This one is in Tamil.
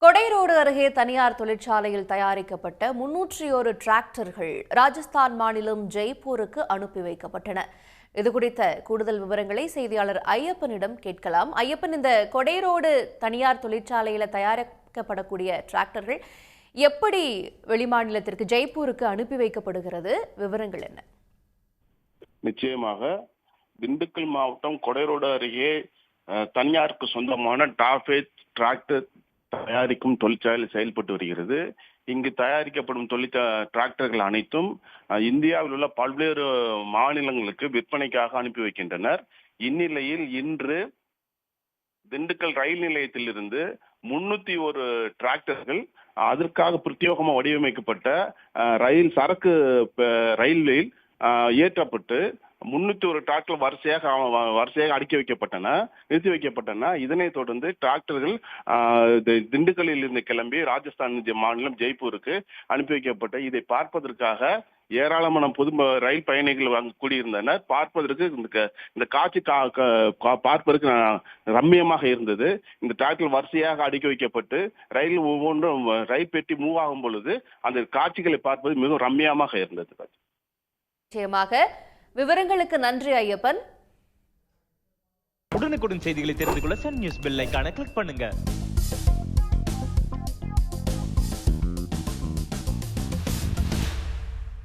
கொடைரோடு அருகே தனியார் தொழிற்சாலையில் தயாரிக்கப்பட்ட 301 டிராக்டர்கள் ராஜஸ்தான் மாநிலம் ஜெய்ப்பூருக்கு அனுப்பி வைக்கப்பட்டன. இதுகுறித்த கூடுதல் விவரங்களை செய்தியாளர் ஐயப்பனிடம் கேட்கலாம். ஐயப்பன், இந்த கொடைரோடு தனியார் தொழிற்சாலையில் தயாரிக்கப்படக்கூடிய டிராக்டர்கள் எப்படி வெளிமாநிலத்திற்கு ஜெய்ப்பூருக்கு அனுப்பி வைக்கப்படுகிறது? விவரங்கள் என்ன? நிச்சயமாக திண்டுக்கல் மாவட்டம் கொடைரோடு அருகே தனியாருக்கு சொந்தமான டாஃபேட் டிராக்டர் தயாரிக்கும் தொழிற்சாலை செயல்பட்டு வருகிறது. இங்கு தயாரிக்கப்படும் டிராக்டர்கள் அனைத்தும் இந்தியாவில் உள்ள பல்வேறு மாநிலங்களுக்கு விற்பனைக்காக அனுப்பி வைக்கின்றனர். இந்நிலையில் இன்று திண்டுக்கல் ரயில் நிலையத்திலிருந்து 301 டிராக்டர்கள் அதற்காக பிரத்யேகமாக வடிவமைக்கப்பட்ட சரக்கு ரயில்வேயில் ஏற்றப்பட்டு 301 டிராக்டர் வரிசையாக நிறுத்தி வைக்கப்பட்டன. இதனைத் தொடர்ந்து டிராக்டர்கள் திண்டுக்கல்லில் இருந்து கிளம்பி ராஜஸ்தான் மாநிலம் ஜெய்ப்பூருக்கு அனுப்பி வைக்கப்பட்ட இதை பார்ப்பதற்காக ஏராளமான ரயில் பயணிகள் கூடியிருந்தனர். பார்ப்பதற்கு இந்த காட்சி பார்ப்பதற்கு ரம்மியமாக இருந்தது. இந்த டிராக்டர் வரிசையாக அடுக்கி வைக்கப்பட்டு ரயில் பெட்டி மூவ் ஆகும் பொழுது அந்த காட்சிகளை பார்ப்பது மிகவும் ரம்மியமாக இருந்தது. நிச்சயமாக. விவரங்களுக்கு நன்றி ஐயப்பன். உடனுக்குடன் செய்திகளை தெரிந்து கொள்ள சன் நியூஸ் பெல் ஐகானை கிளிக் பண்ணுங்க.